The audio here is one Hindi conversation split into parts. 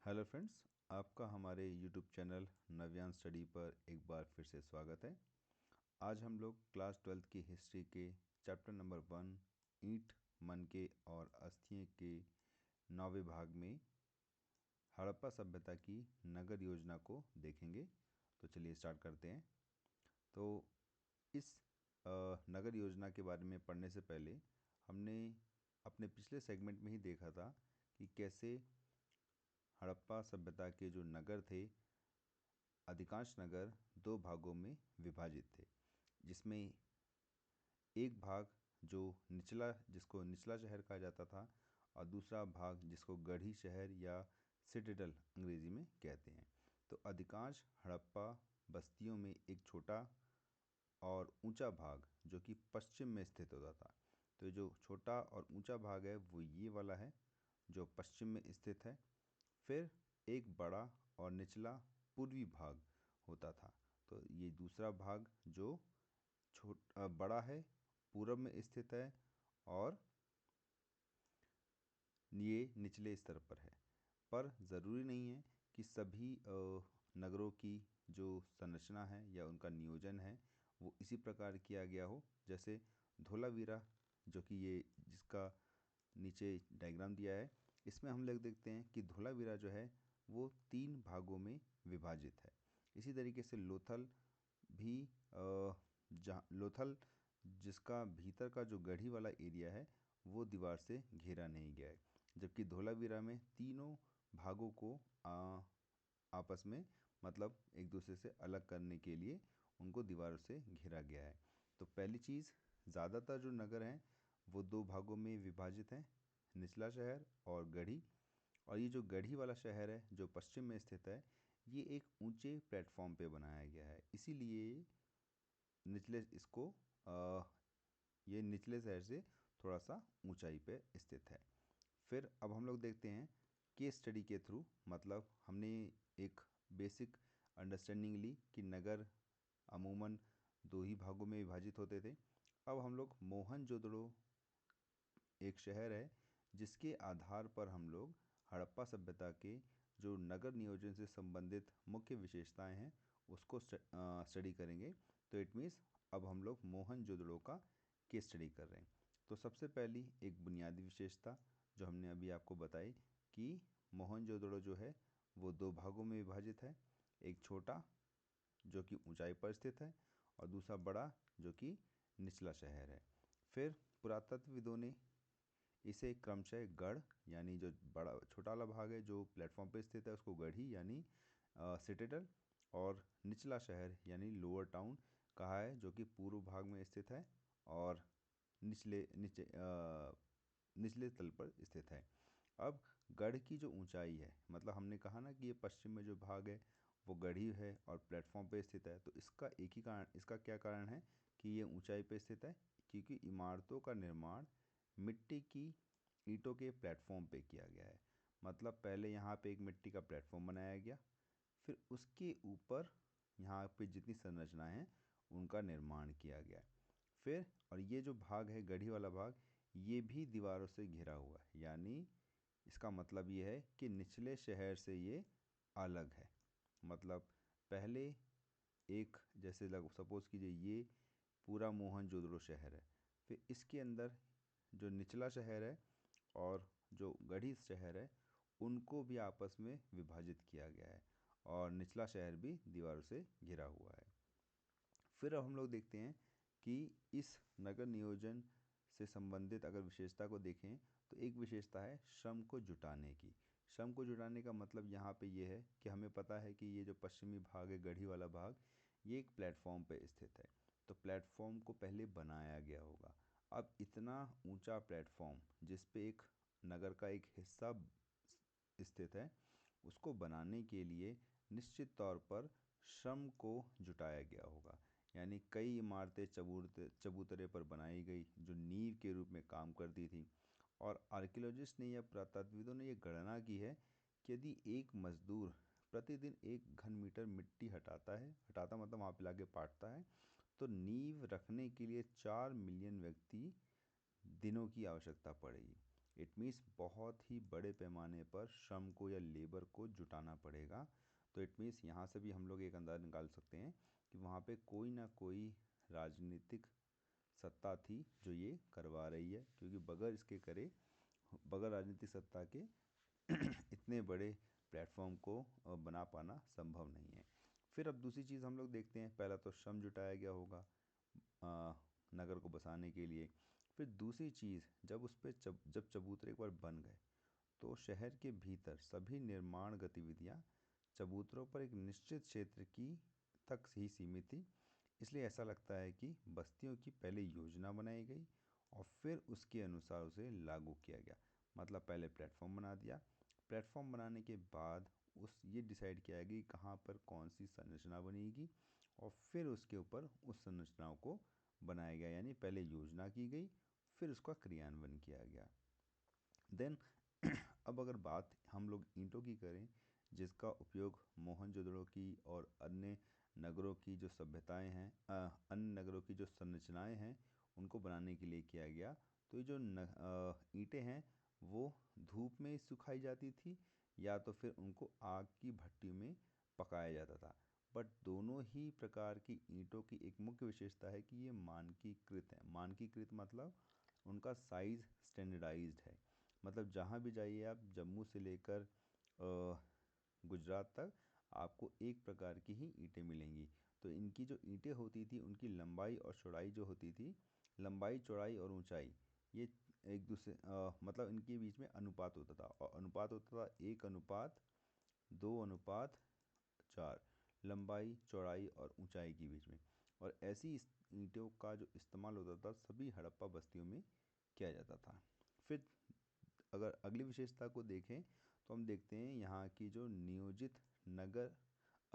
हेलो फ्रेंड्स, आपका हमारे यूट्यूब चैनल नव्यान स्टडी पर एक बार फिर से स्वागत है। आज हम लोग क्लास 12th की हिस्ट्री के चैप्टर नंबर 1 ईंट, मनके और अस्थियों के 9वें भाग में हड़प्पा सभ्यता की नगर योजना को देखेंगे। तो चलिए स्टार्ट करते हैं। तो इस नगर योजना के बारे में पढ़ने से पहले हमने अपने पिछले सेगमेंट में ही देखा था कि कैसे हड़प्पा सभ्यता के जो नगर थे, अधिकांश नगर दो भागों में विभाजित थे, जिसमें एक भाग जिसको निचला शहर कहा जाता था और दूसरा भाग जिसको गढ़ी शहर या सिटाडेल अंग्रेजी में कहते हैं। तो अधिकांश हड़प्पा बस्तियों में एक छोटा और ऊंचा भाग जो कि पश्चिम में स्थित होता था। तो जो छोटा और ऊंचा भाग है वो ये वाला है जो पश्चिम में स्थित है। फिर एक बड़ा और निचला पूर्वी भाग होता था। तो ये दूसरा भाग जो बड़ा है, पूरब में स्थित है और ये निचले स्तर पर है। पर ज़रूरी नहीं है कि सभी नगरों की जो संरचना है या उनका नियोजन है वो इसी प्रकार किया गया हो। जैसे धोलावीरा, जो कि ये जिसका नीचे डायग्राम दिया है, इसमें हम लोग देखते हैं कि धोलावीरा जो है वो 3 भागों में विभाजित है। इसी तरीके से लोथल भी जहाँ लोथल जिसका भीतर का जो गढ़ी वाला एरिया है वो दीवार से घेरा नहीं गया है, जबकि धोलावीरा में तीनों भागों को आपस में मतलब एक दूसरे से अलग करने के लिए उनको दीवारों से घेरा गया है। तो पहली चीज़, ज़्यादातर जो नगर हैं वो 2 भागों में विभाजित हैं, निचला शहर और गढ़ी। और ये जो गढ़ी वाला शहर है जो पश्चिम में स्थित है, ये एक ऊंचे प्लेटफॉर्म पे बनाया गया है, इसीलिए निचले इसको ये निचले शहर से थोड़ा सा ऊंचाई पे स्थित है। फिर अब हम लोग देखते हैं केस स्टडी के थ्रू, मतलब हमने एक बेसिक अंडरस्टैंडिंग ली कि नगर अमूमन 2 ही भागों में विभाजित होते थे। अब हम लोग मोहनजोदड़ो एक शहर है जिसके आधार पर हम लोग हड़प्पा सभ्यता के जो नगर नियोजन से संबंधित मुख्य विशेषताएं हैं उसको स्टडी करेंगे। तो इट मीन्स अब हम लोग मोहनजोदड़ो का केस स्टडी कर रहे हैं। तो सबसे पहली एक बुनियादी विशेषता जो हमने अभी आपको बताई कि मोहनजोदड़ो जो है वो 2 भागों में विभाजित है, एक छोटा जो कि ऊंचाई पर स्थित है और दूसरा बड़ा जो कि निचला शहर है। फिर पुरातत्वविदों ने इसे क्रमशः गढ़ यानी जो बड़ा छोटा वाला भाग है जो प्लेटफॉर्म पर स्थित है उसको गढ़ी यानी सिटाडेल और निचला शहर यानी लोअर टाउन कहा है, जो कि पूर्व भाग में स्थित है और निचले तल पर स्थित है। अब गढ़ की जो ऊंचाई है, मतलब हमने कहा ना कि ये पश्चिम में जो भाग है वो गढ़ी है और प्लेटफॉर्म पे स्थित है, तो इसका एक ही कारण, इसका क्या कारण है कि ये ऊंचाई पे स्थित है, क्योंकि इमारतों का निर्माण मिट्टी की ईंटों के प्लेटफॉर्म पे किया गया है। मतलब पहले यहाँ पे एक मिट्टी का प्लेटफॉर्म बनाया गया, फिर उसके ऊपर यहाँ पे जितनी संरचनाएं हैं उनका निर्माण किया गया। फिर और ये जो भाग है गढ़ी वाला भाग, ये भी दीवारों से घिरा हुआ है, यानी इसका मतलब ये है कि निचले शहर से ये अलग है। मतलब पहले एक जैसे सपोज़ कीजिए ये पूरा मोहनजोदड़ो शहर है, फिर इसके अंदर जो निचला शहर है और जो गढ़ी शहर है उनको भी आपस में विभाजित किया गया है और निचला शहर भी दीवारों से घिरा हुआ है। फिर अब हम लोग देखते हैं कि इस नगर नियोजन से संबंधित अगर विशेषता को देखें तो एक विशेषता है श्रम को जुटाने की। श्रम को जुटाने का मतलब यहाँ पे ये है कि हमें पता है कि ये जो पश्चिमी भाग है गढ़ी वाला भाग, ये एक प्लेटफॉर्म पे स्थित है, तो प्लेटफॉर्म को पहले बनाया गया होगा। अब इतना ऊंचा प्लेटफॉर्म जिस पे एक नगर का एक हिस्सा स्थित है, उसको बनाने के लिए निश्चित तौर पर श्रम को जुटाया गया होगा। यानी कई इमारतें चबूतरे पर बनाई गई जो नींव के रूप में काम करती थी। और आर्कियोलॉजिस्ट ने या पुरातत्वविदों ने यह गणना की है कि यदि एक मजदूर प्रतिदिन 1 घन मीटर मिट्टी हटाता मतलब वहाँ पे लाके पाटता है, तो नींव रखने के लिए 4 मिलियन व्यक्ति दिनों की आवश्यकता पड़ेगी। इट मीन्स बहुत ही बड़े पैमाने पर श्रम को या लेबर को जुटाना पड़ेगा। तो इट मीन्स यहाँ से भी हम लोग एक अंदाज़ निकाल सकते हैं कि वहाँ पे कोई ना कोई राजनीतिक सत्ता थी जो ये करवा रही है, क्योंकि बगैर राजनीतिक सत्ता के इतने बड़े प्लेटफॉर्म को बना पाना संभव नहीं है। फिर अब दूसरी चीज़ हम लोग देखते हैं, पहला तो श्रम जुटाया गया होगा नगर को बसाने के लिए। फिर दूसरी चीज़, जब उस पर जब चबूतरे एक बार बन गए तो शहर के भीतर सभी निर्माण गतिविधियां चबूतरों पर एक निश्चित क्षेत्र की तक ही सीमित थी। इसलिए ऐसा लगता है कि बस्तियों की पहले योजना बनाई गई और फिर उसके अनुसार उसे लागू किया गया। मतलब पहले प्लेटफॉर्म बना दिया, प्लेटफॉर्म बनाने के बाद उस ये डिसाइड किया गया कि कहाँ पर कौन सी संरचना बनेगी और फिर उसके ऊपर उस संरचनाओं को बनाया गया। यानी पहले योजना की गई, फिर उसका क्रियान्वयन किया गया। देन अब अगर बात हम लोग ईंटों की करें, जिसका उपयोग मोहनजोदड़ो की और अन्य नगरों की जो सभ्यताएं हैं, अन्य नगरों की जो संरचनाएं हैं, उनको बनाने के लिए किया गया। तो ये जो ईंटें हैं वो धूप में सुखाई जाती थी या तो फिर उनको आग की भट्टी में पकाया जाता था। बट दोनों ही प्रकार की ईंटों की एक मुख्य विशेषता है कि ये मानकीकृत है। मानकीकृत मतलब उनका साइज़ स्टैंडर्डाइज्ड है। मतलब जहाँ भी जाइए आप, जम्मू से लेकर गुजरात तक, आपको एक प्रकार की ही ईंटें मिलेंगी। तो इनकी जो ईंटें होती थी उनकी लंबाई और चौड़ाई जो होती थी, लंबाई चौड़ाई और ऊंचाई, ये एक दूसरे मतलब इनके बीच में अनुपात होता था, और अनुपात होता था 1:2:4 लंबाई चौड़ाई और ऊंचाई के बीच में। और ऐसी ईंटों का जो इस्तेमाल होता था सभी हड़प्पा बस्तियों में किया जाता था। फिर अगर अगली विशेषता को देखें तो हम देखते हैं यहाँ की जो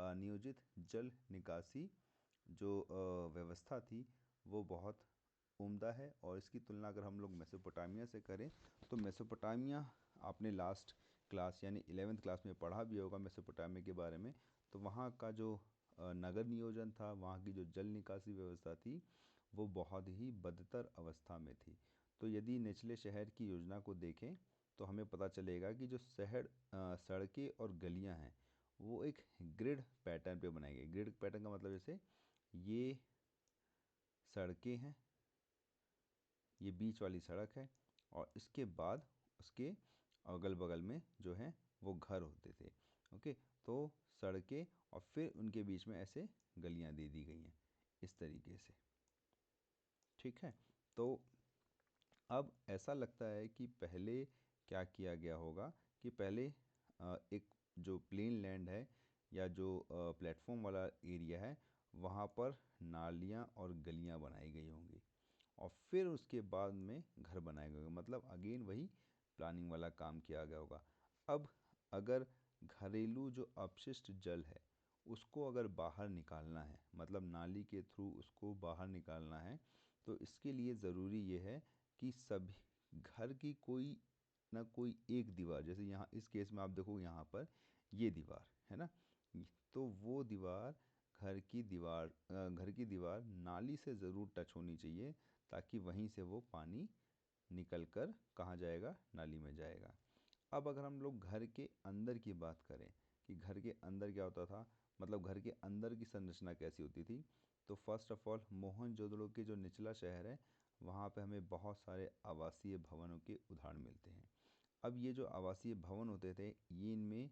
नियोजित जल निकासी जो व्यवस्था थी वो बहुत उम्दा है। और इसकी तुलना अगर हम लोग मेसोपोटामिया से करें तो मेसोपोटामिया, आपने लास्ट क्लास यानी 11th क्लास में पढ़ा भी होगा मेसोपोटामिया के बारे में। तो वहाँ का जो नगर नियोजन था, वहाँ की जो जल निकासी व्यवस्था थी, वो बहुत ही बदतर अवस्था में थी। तो यदि निचले शहर की योजना को देखें तो हमें पता चलेगा कि जो सड़कें और गलियां हैं वो एक ग्रिड पैटर्न पे बनाई गई। ग्रिड पैटर्न का मतलब जैसे ये सड़कें हैं, ये बीच वाली सड़क है, और इसके बाद उसके अगल बगल में जो है वो घर होते थे। ओके, तो सड़कें और फिर उनके बीच में ऐसे गलियां दे दी गई हैं इस तरीके से। ठीक है, तो अब ऐसा लगता है कि पहले क्या किया गया होगा कि पहले एक जो प्लेन लैंड है या जो प्लेटफॉर्म वाला एरिया है वहाँ पर नालियाँ और गलियाँ बनाई गई होंगी और फिर उसके बाद में घर बनाए गए होंगे। मतलब अगेन वही प्लानिंग वाला काम किया गया होगा। अब अगर घरेलू जो अपशिष्ट जल है उसको अगर बाहर निकालना है, मतलब नाली के थ्रू उसको बाहर निकालना है, तो इसके लिए ज़रूरी ये है कि सभी घर की कोई ना कोई एक दीवार, जैसे यहाँ इस केस में आप देखो यहाँ पर ये दीवार है ना, तो वो दीवार घर की दीवार नाली से ज़रूर टच होनी चाहिए, ताकि वहीं से वो पानी निकल कर कहाँ जाएगा, नाली में जाएगा। अब अगर हम लोग घर के अंदर की बात करें कि घर के अंदर क्या होता था, मतलब घर के अंदर की संरचना कैसी होती थी, तो फर्स्ट ऑफ ऑल मोहनजोदड़ो के जो निचला शहर है वहाँ पे हमें बहुत सारे आवासीय भवनों के उदाहरण मिलते हैं। अब ये जो आवासीय भवन होते थे ये इनमें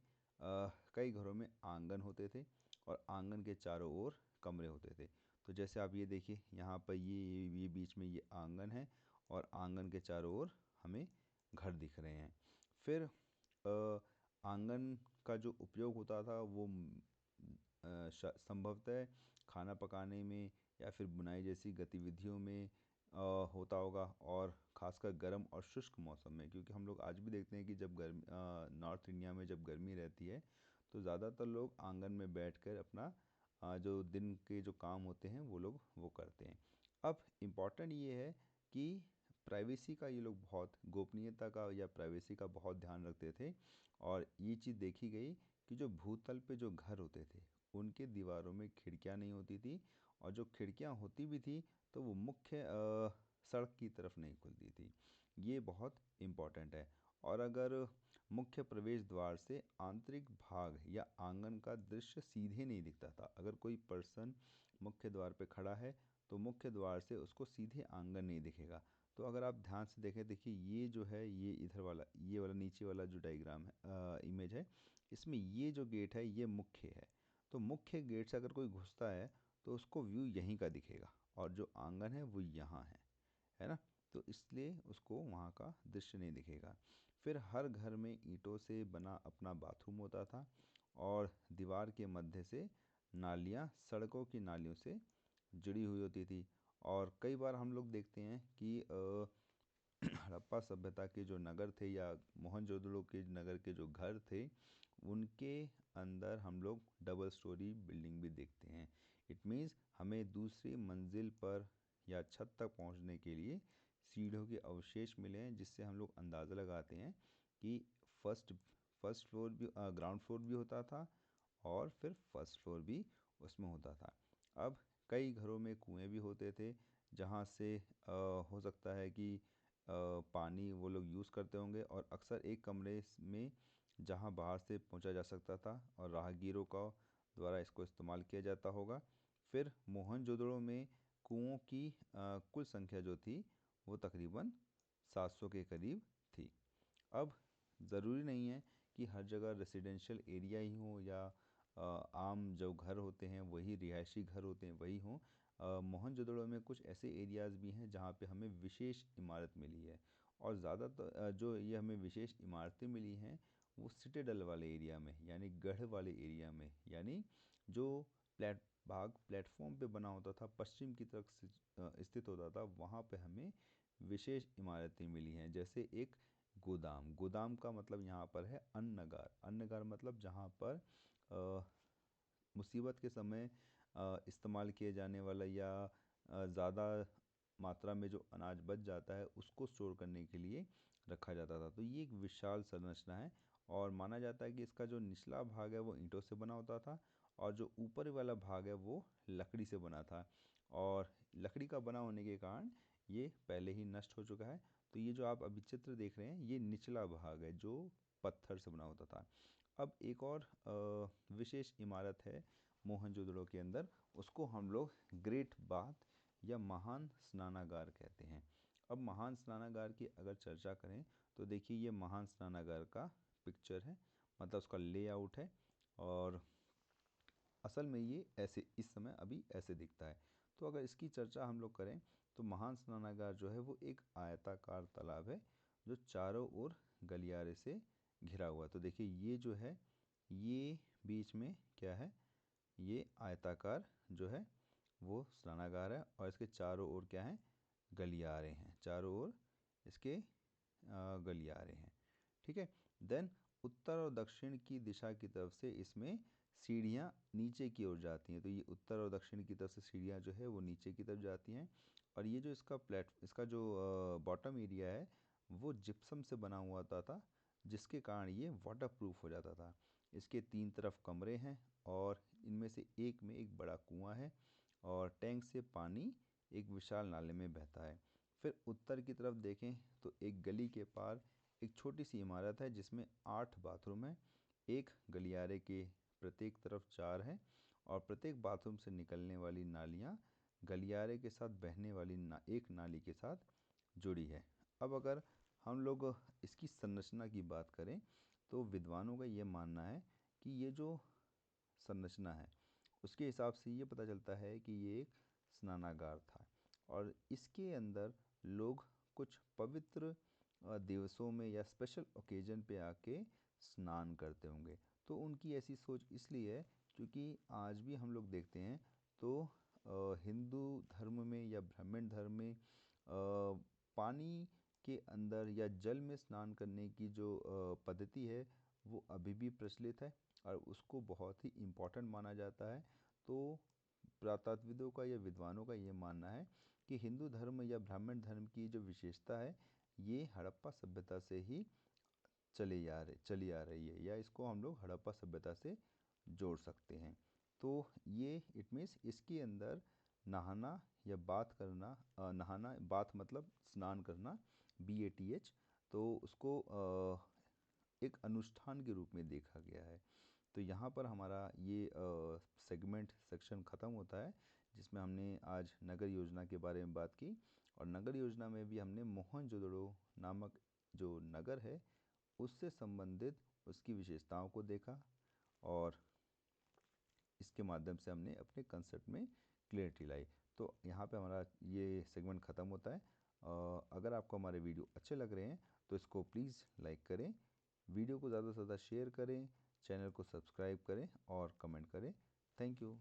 कई घरों में आंगन होते थे और आंगन के चारों ओर कमरे होते थे। तो जैसे आप ये देखिए यहाँ पर ये बीच में ये आंगन है और आंगन के चारों ओर हमें घर दिख रहे हैं। फिर आंगन का जो उपयोग होता था वो संभवतः खाना पकाने में या फिर बुनाई जैसी गतिविधियों में होता होगा, और ख़ासकर गर्म और शुष्क मौसम में, क्योंकि हम लोग आज भी देखते हैं कि जब नॉर्थ इंडिया में जब गर्मी रहती है तो ज़्यादातर लोग आंगन में बैठकर अपना जो दिन के जो काम होते हैं वो करते हैं। अब इम्पॉर्टेंट ये है कि प्राइवेसी का ये लोग बहुत, गोपनीयता का या प्राइवेसी का बहुत ध्यान रखते थे। और ये चीज़ देखी गई कि जो भूतल पे जो घर होते थे उनके दीवारों में खिड़कियां नहीं होती थी, और जो खिड़कियां होती भी थी तो वो मुख्य सड़क की तरफ नहीं खुलती थी। ये बहुत इम्पॉर्टेंट है। और अगर मुख्य प्रवेश द्वार से आंतरिक भाग या आंगन का दृश्य सीधे नहीं दिखता था, अगर कोई पर्सन मुख्य द्वार पे खड़ा है तो मुख्य द्वार से उसको सीधे आंगन नहीं दिखेगा। तो अगर आप ध्यान से देखें, देखिए ये जो है, ये इधर वाला, ये वाला नीचे वाला जो डायग्राम है, इमेज है, इसमें ये जो गेट है ये मुख्य है। तो मुख्य गेट से अगर कोई घुसता है तो उसको व्यू यहीं का दिखेगा, और जो आंगन है वो यहाँ है ना। तो इसलिए उसको वहाँ का दृश्य नहीं दिखेगा। फिर हर घर में ईंटों से बना अपना बाथरूम होता था, और दीवार के मध्य से नालियाँ सड़कों की नालियों से जुड़ी हुई होती थी। और कई बार हम लोग देखते हैं कि हड़प्पा सभ्यता के जो नगर थे या मोहनजोदड़ो के नगर के जो घर थे, उनके अंदर हम लोग डबल स्टोरी बिल्डिंग भी देखते हैं। इट मीन्स हमें दूसरी मंजिल पर या छत तक पहुंचने के लिए सीढ़ियों के अवशेष मिले हैं, जिससे हम लोग अंदाज़ा लगाते हैं कि फर्स्ट फर्स्ट फ्लोर भी, ग्राउंड फ्लोर भी होता था, और फिर फर्स्ट फ्लोर भी उसमें होता था। अब कई घरों में कुएं भी होते थे, जहाँ से हो सकता है कि पानी वो लोग यूज़ करते होंगे, और अक्सर एक कमरे में जहाँ बाहर से पहुँचा जा सकता था, और राहगीरों का द्वारा इसको इस्तेमाल किया जाता होगा। फिर मोहनजोदड़ो में कुओं की कुल संख्या जो थी वो तकरीबन 700 के करीब थी। अब ज़रूरी नहीं है कि हर जगह रेसिडेंशियल एरिया ही हो, या आम जो घर होते हैं वही रिहायशी घर होते हैं वही हों। मोहनजोदड़ो में कुछ ऐसे एरियाज़ भी हैं जहाँ पे हमें विशेष इमारत मिली है, और ज़्यादातर जो ये हमें विशेष इमारतें मिली हैं वो सिटाडेल वाले एरिया में, यानी गढ़ वाले एरिया में, यानी जो प्लेटफॉर्म पे बना होता था, पश्चिम की तरफ स्थित होता था, वहाँ पे हमें विशेष इमारतें मिली हैं। जैसे एक गोदाम, गोदाम का मतलब यहाँ पर है अन्नगार। अन्नगार मतलब जहाँ पर मुसीबत के समय इस्तेमाल किए जाने वाला, या ज़्यादा मात्रा में जो अनाज बच जाता है उसको स्टोर करने के लिए रखा जाता था। तो ये एक विशाल संरचना है, और माना जाता है कि इसका जो निचला भाग है वो ईंटों से बना होता था, और जो ऊपर वाला भाग है वो लकड़ी से बना था। और लकड़ी का बना होने के कारण ये पहले ही नष्ट हो चुका है। तो ये जो आप अभी चित्र देख रहे हैं ये निचला भाग है जो पत्थर से बना होता था। अब एक और विशेष इमारत है मोहनजोदड़ो के अंदर, उसको हम लोग ग्रेट बाथ या महान स्नानागार कहते हैं। अब महान स्नानागार की अगर चर्चा करें तो देखिए ये महान स्नानागार का पिक्चर है, मतलब उसका लेआउट है, और असल में ये ऐसे इस समय अभी ऐसे दिखता है। तो अगर इसकी चर्चा हम लोग करें तो महान स्नानागार जो है वो एक आयताकार तालाब है जो चारों ओर गलियारे से घिरा हुआ है। तो देखिए ये जो है ये बीच में क्या है, ये आयताकार जो है वो स्नानागार है, और इसके चारों ओर क्या है, गलियारे हैं, चारों ओर इसके गलियारे हैं। ठीक है। देन उत्तर और दक्षिण की दिशा की तरफ से इसमें सीढ़ियाँ नीचे की ओर जाती हैं। तो ये उत्तर और दक्षिण की तरफ से सीढ़ियाँ जो है वो नीचे की तरफ जाती हैं, और ये जो इसका जो बॉटम एरिया है वो जिप्सम से बना हुआ था, जिसके कारण ये वाटर प्रूफ हो जाता था। इसके 3 तरफ कमरे हैं, और इनमें से एक में एक बड़ा कुआं है, और टैंक से पानी एक विशाल नाले में बहता है। फिर उत्तर की तरफ देखें तो एक गली के पार एक छोटी सी इमारत है जिसमें 8 बाथरूम हैं। एक गलियारे के प्रत्येक तरफ 4 हैं, और प्रत्येक बाथरूम से निकलने वाली नालियाँ गलियारे के साथ बहने वाली एक नाली के साथ जुड़ी है। अब अगर हम लोग इसकी संरचना की बात करें तो विद्वानों का ये मानना है कि ये जो संरचना है उसके हिसाब से ये पता चलता है कि ये एक स्नानागार था, और इसके अंदर लोग कुछ पवित्र दिवसों में या स्पेशल ओकेजन पे आके स्नान करते होंगे। तो उनकी ऐसी सोच इसलिए है क्योंकि आज भी हम लोग देखते हैं तो हिंदू धर्म में या ब्राह्मण धर्म में पानी के अंदर या जल में स्नान करने की जो पद्धति है वो अभी भी प्रचलित है, और उसको बहुत ही इम्पोर्टेंट माना जाता है। तो पुरातत्वविदों का या विद्वानों का ये मानना है कि हिंदू धर्म या ब्राह्मण धर्म की जो विशेषता है ये हड़प्पा सभ्यता से ही चली आ रही है, या इसको हम लोग हड़प्पा सभ्यता से जोड़ सकते हैं। तो ये इट मीन्स इसके अंदर नहाना या बात करना, नहाना बात मतलब स्नान करना, BATH, तो उसको एक अनुष्ठान के रूप में देखा गया है। तो यहाँ पर हमारा ये सेगमेंट सेक्शन ख़त्म होता है, जिसमें हमने आज नगर योजना के बारे में बात की, और नगर योजना में भी हमने मोहनजोदड़ो नामक जो नगर है उससे संबंधित उसकी विशेषताओं को देखा, और इसके माध्यम से हमने अपने कंसेप्ट में क्लियरिटी लाई। तो यहाँ पे हमारा ये सेगमेंट ख़त्म होता है। अगर आपको हमारे वीडियो अच्छे लग रहे हैं तो इसको प्लीज़ लाइक करें, वीडियो को ज़्यादा से ज़्यादा शेयर करें, चैनल को सब्सक्राइब करें और कमेंट करें। Thank you.